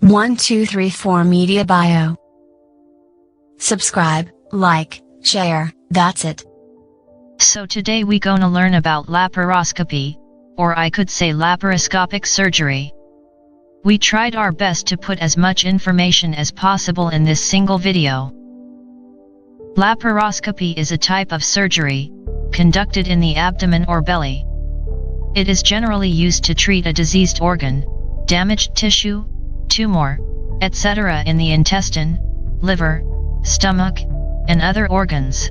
1234 Media Bio. Subscribe, like, share, that's it. So today we gonna learn about laparoscopy, or I could say laparoscopic surgery. We tried our best to put as much information as possible in this single video. Laparoscopy is a type of surgery, conducted in the abdomen or belly. It is generally used to treat a diseased organ, damaged tissue, tumour, etc. in the intestine, liver, stomach, and other organs.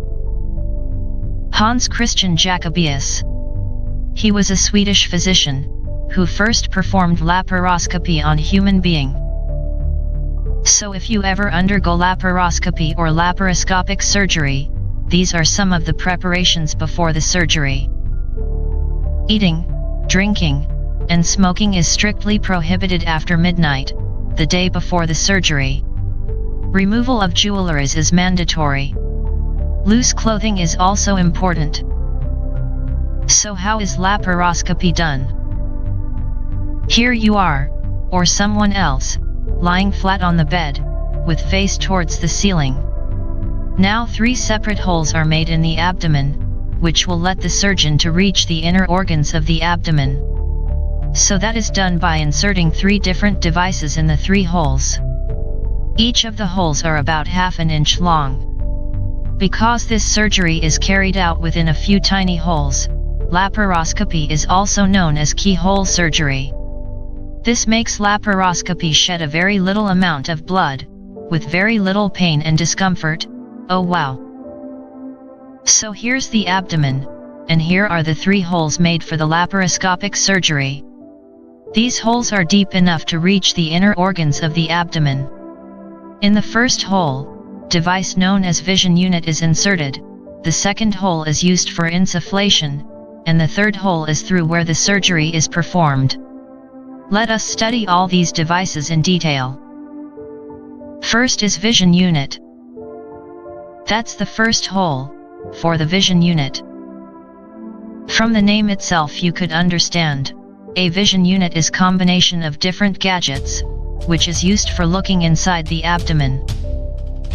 Hans Christian Jacobius. He was a Swedish physician, who first performed laparoscopy on human being. So if you ever undergo laparoscopy or laparoscopic surgery, these are some of the preparations before the surgery. Eating, drinking, and smoking is strictly prohibited after midnight, the day before the surgery. Removal of jewelries is mandatory. Loose clothing is also important. So how is laparoscopy done? Here you are, or someone else, lying flat on the bed, with face towards the ceiling. Now 3 separate holes are made in the abdomen, which will let the surgeon to reach the inner organs of the abdomen. So that is done by inserting 3 different devices in the 3 holes. Each of the holes are about ½ an inch long. Because this surgery is carried out within a few tiny holes, laparoscopy is also known as keyhole surgery. This makes laparoscopy shed a very little amount of blood, with very little pain and discomfort. Oh wow! So here's the abdomen, and here are the 3 holes made for the laparoscopic surgery. These holes are deep enough to reach the inner organs of the abdomen. In the first hole, device known as vision unit is inserted, the second hole is used for insufflation, and the third hole is through where the surgery is performed. Let us study all these devices in detail. First is vision unit. That's the first hole, for the vision unit. From the name itself you could understand, a vision unit is combination of different gadgets, which is used for looking inside the abdomen.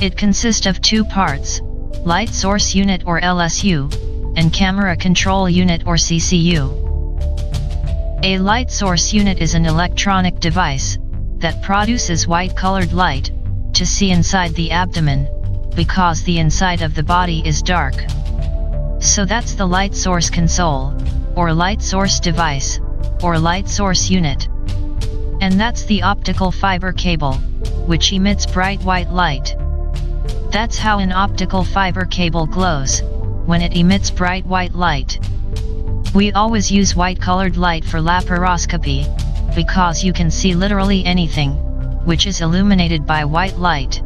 It consists of 2 parts, light source unit or LSU, and camera control unit or CCU. A light source unit is an electronic device, that produces white-colored light, to see inside the abdomen, because the inside of the body is dark. So that's the light source console, or light source device, or light source unit. And that's the optical fiber cable, which emits bright white light. That's how an optical fiber cable glows, when it emits bright white light. We always use white-colored light for laparoscopy, because you can see literally anything, which is illuminated by white light.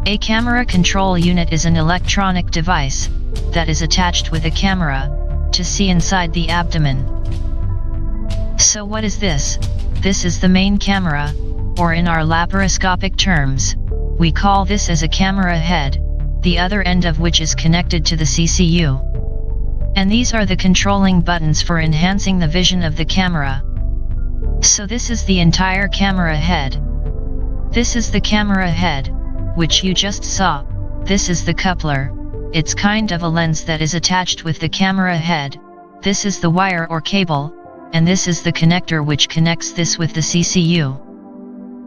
A camera control unit is an electronic device, that is attached with a camera, to see inside the abdomen. So what is this? This is the main camera, or in our laparoscopic terms, we call this as a camera head, the other end of which is connected to the CCU. And these are the controlling buttons for enhancing the vision of the camera. So this is the entire camera head. This is the camera head, which you just saw. This is the coupler. It's kind of a lens that is attached with the camera head. This is the wire or cable, and this is the connector which connects this with the CCU.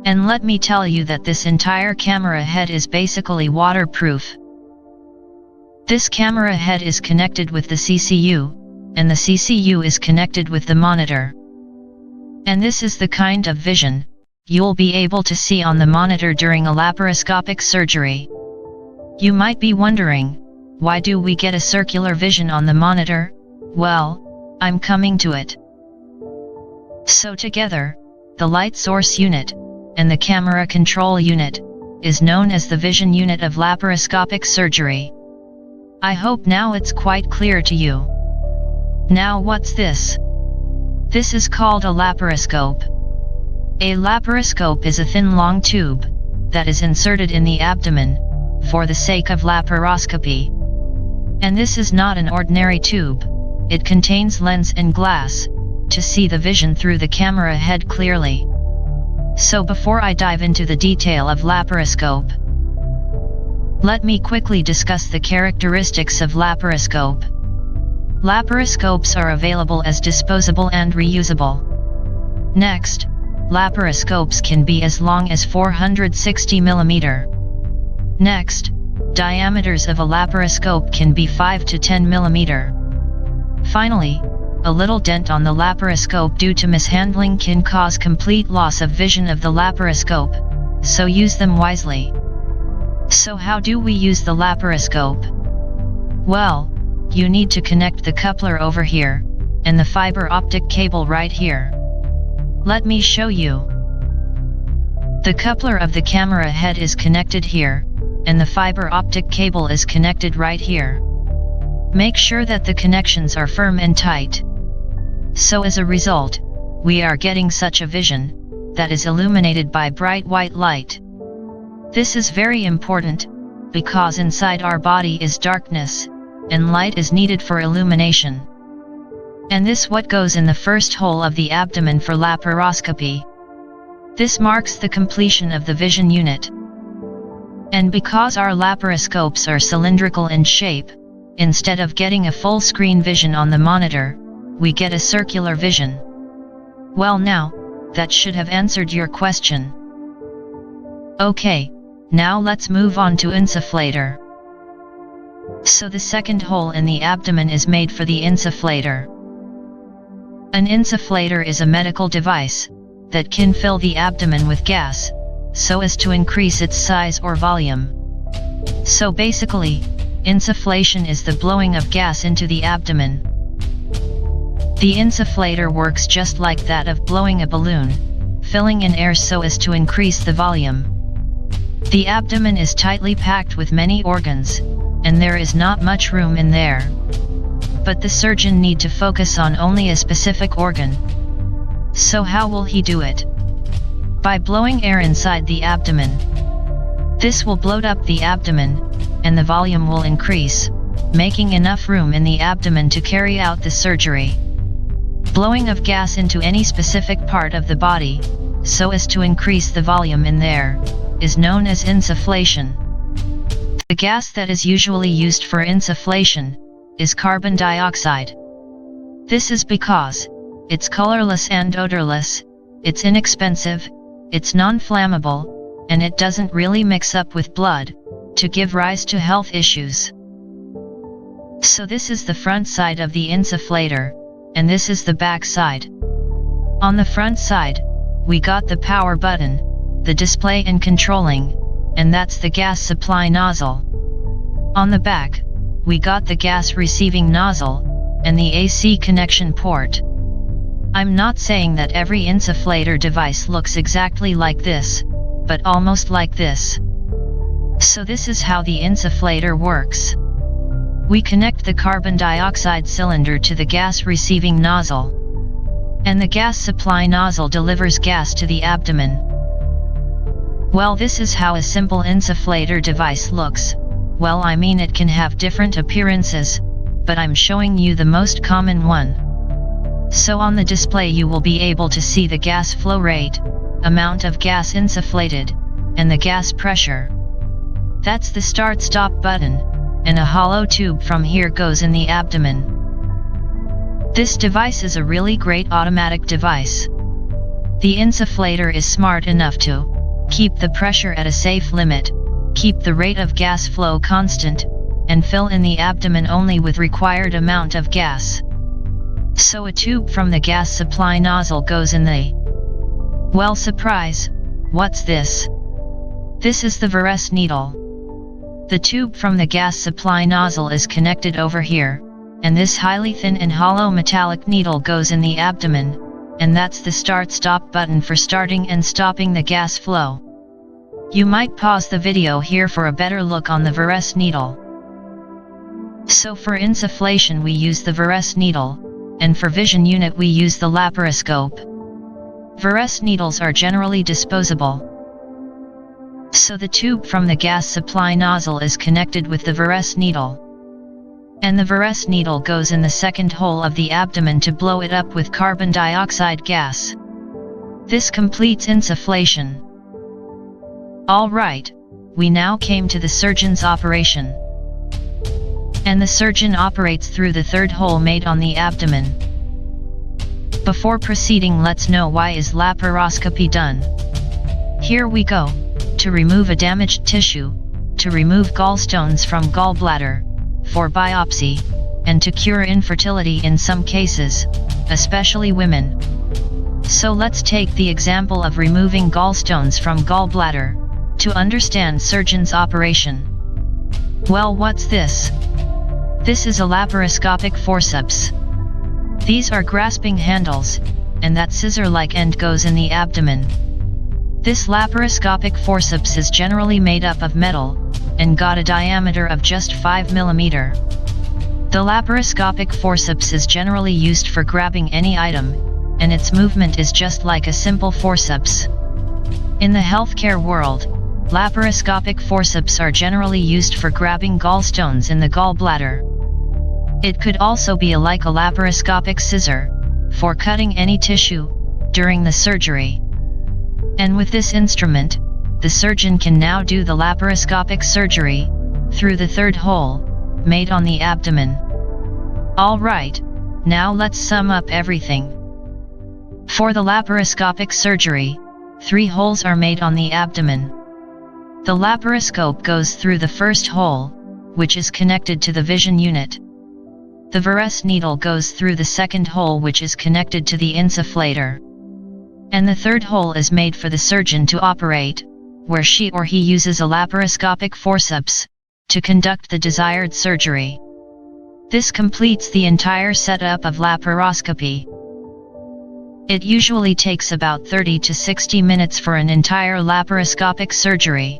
And let me tell you that this entire camera head is basically waterproof. This camera head is connected with the CCU, and the CCU is connected with the monitor. And this is the kind of vision you'll be able to see on the monitor during a laparoscopic surgery. You might be wondering, why do we get a circular vision on the monitor? Well, I'm coming to it. So together, the light source unit, and the camera control unit, is known as the vision unit of laparoscopic surgery. I hope now it's quite clear to you. Now what's this? This is called a laparoscope. A laparoscope is a thin long tube, that is inserted in the abdomen, for the sake of laparoscopy. And this is not an ordinary tube, it contains lens and glass, to see the vision through the camera head clearly. So before I dive into the detail of laparoscope, let me quickly discuss the characteristics of laparoscope. Laparoscopes are available as disposable and reusable. Next, laparoscopes can be as long as 460 mm. Next, diameters of a laparoscope can be 5 to 10 mm. Finally, a little dent on the laparoscope due to mishandling can cause complete loss of vision of the laparoscope, so use them wisely. So how do we use the laparoscope? Well, you need to connect the coupler over here, and the fiber optic cable right here. Let me show you. The coupler of the camera head is connected here, and the fiber optic cable is connected right here. Make sure that the connections are firm and tight. So as a result, we are getting such a vision that is illuminated by bright white light. This is very important, because inside our body is darkness, and light is needed for illumination. And this what goes in the first hole of the abdomen for laparoscopy. This marks the completion of the vision unit. And because our laparoscopes are cylindrical in shape, instead of getting a full screen vision on the monitor, we get a circular vision. Well now, that should have answered your question. Okay, now let's move on to insufflator. So the second hole in the abdomen is made for the insufflator. An insufflator is a medical device that can fill the abdomen with gas, so as to increase its size or volume. So basically, insufflation is the blowing of gas into the abdomen. The insufflator works just like that of blowing a balloon, filling in air so as to increase the volume. The abdomen is tightly packed with many organs, and there is not much room in there. But the surgeon need to focus on only a specific organ. So how will he do it? By blowing air inside the abdomen. This will bloat up the abdomen, and the volume will increase, making enough room in the abdomen to carry out the surgery. Blowing of gas into any specific part of the body, so as to increase the volume in there, is known as insufflation. The gas that is usually used for insufflation is carbon dioxide. This is because it's colorless and odorless, it's inexpensive, it's non-flammable, and it doesn't really mix up with blood to give rise to health issues. So this is the front side of the insufflator, and this is the back side. On the front side, we got the power button, the display and controlling, and that's the gas supply nozzle. On the back, we got the gas receiving nozzle, and the AC connection port. I'm not saying that every insufflator device looks exactly like this, but almost like this. So this is how the insufflator works. We connect the carbon dioxide cylinder to the gas receiving nozzle, and the gas supply nozzle delivers gas to the abdomen. Well, this is how a simple insufflator device looks. Well, I mean it can have different appearances, but I'm showing you the most common one. So on the display you will be able to see the gas flow rate, amount of gas insufflated, and the gas pressure. That's the start-stop button, and a hollow tube from here goes in the abdomen. This device is a really great automatic device. The insufflator is smart enough to keep the pressure at a safe limit, keep the rate of gas flow constant, and fill in the abdomen only with required amount of gas. So a tube from the gas supply nozzle goes in the... Well, surprise, what's this? This is the Veress needle. The tube from the gas supply nozzle is connected over here, and this highly thin and hollow metallic needle goes in the abdomen, and that's the start-stop button for starting and stopping the gas flow. You might pause the video here for a better look on the Veress needle. So for insufflation we use the Veress needle, and for vision unit we use the laparoscope. Veress needles are generally disposable. So the tube from the gas supply nozzle is connected with the Veress needle. And the Veress needle goes in the second hole of the abdomen to blow it up with carbon dioxide gas. This completes insufflation. Alright, we now came to the surgeon's operation. And the surgeon operates through the third hole made on the abdomen. Before proceeding, let's know why is laparoscopy done. Here we go. To remove a damaged tissue, to remove gallstones from gallbladder, for biopsy, and to cure infertility in some cases, especially women. So let's take the example of removing gallstones from gallbladder, to understand surgeon's operation. Well, what's this? This is a laparoscopic forceps. These are grasping handles, and that scissor-like end goes in the abdomen. This laparoscopic forceps is generally made up of metal, and got a diameter of just 5 mm. The laparoscopic forceps is generally used for grabbing any item, and its movement is just like a simple forceps. In the healthcare world, laparoscopic forceps are generally used for grabbing gallstones in the gallbladder. It could also be like a laparoscopic scissor, for cutting any tissue, during the surgery. And with this instrument, the surgeon can now do the laparoscopic surgery, through the third hole, made on the abdomen. Alright, now let's sum up everything. For the laparoscopic surgery, 3 holes are made on the abdomen. The laparoscope goes through the first hole, which is connected to the vision unit. The Veress needle goes through the second hole, which is connected to the insufflator. And the third hole is made for the surgeon to operate, where she or he uses a laparoscopic forceps, to conduct the desired surgery. This completes the entire setup of laparoscopy. It usually takes about 30 to 60 minutes for an entire laparoscopic surgery.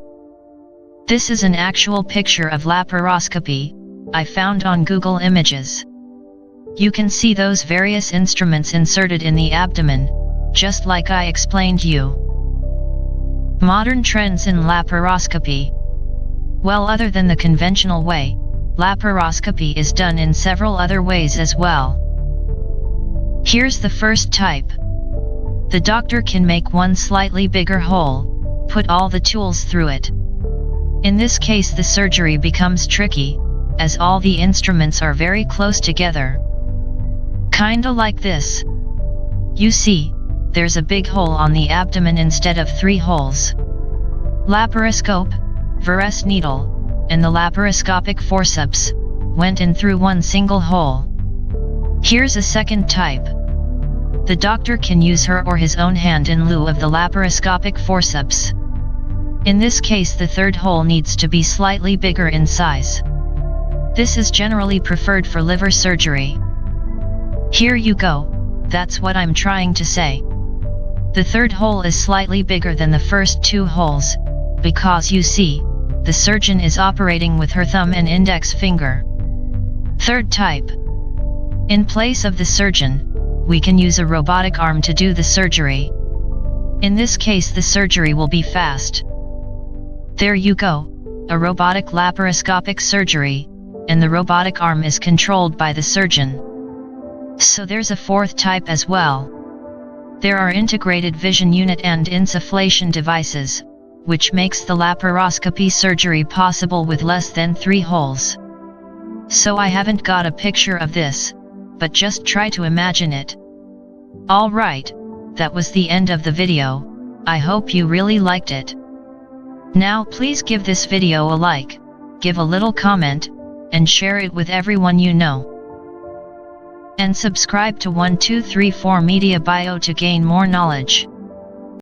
This is an actual picture of laparoscopy, I found on Google Images. You can see those various instruments inserted in the abdomen, just like I explained you. Modern trends in laparoscopy. Well, other than the conventional way, laparoscopy is done in several other ways as well. Here's the first type. The doctor can make one slightly bigger hole, put all the tools through it. In this case, the surgery becomes tricky, as all the instruments are very close together. Kinda like this. You see, there's a big hole on the abdomen instead of 3 holes. Laparoscope, Veress needle, and the laparoscopic forceps went in through one single hole. Here's a second type. The doctor can use her or his own hand in lieu of the laparoscopic forceps. In this case, the third hole needs to be slightly bigger in size. This is generally preferred for liver surgery. Here you go, that's what I'm trying to say. The third hole is slightly bigger than the first 2 holes, because you see, the surgeon is operating with her thumb and index finger. Third type. In place of the surgeon, we can use a robotic arm to do the surgery. In this case, the surgery will be fast. There you go, a robotic laparoscopic surgery, and the robotic arm is controlled by the surgeon. So there's a fourth type as well. There are integrated vision unit and insufflation devices, which makes the laparoscopy surgery possible with less than 3 holes. So I haven't got a picture of this, but just try to imagine it. Alright, that was the end of the video. I hope you really liked it. Now please give this video a like, give a little comment, and share it with everyone you know. And subscribe to 1234 Media Bio to gain more knowledge.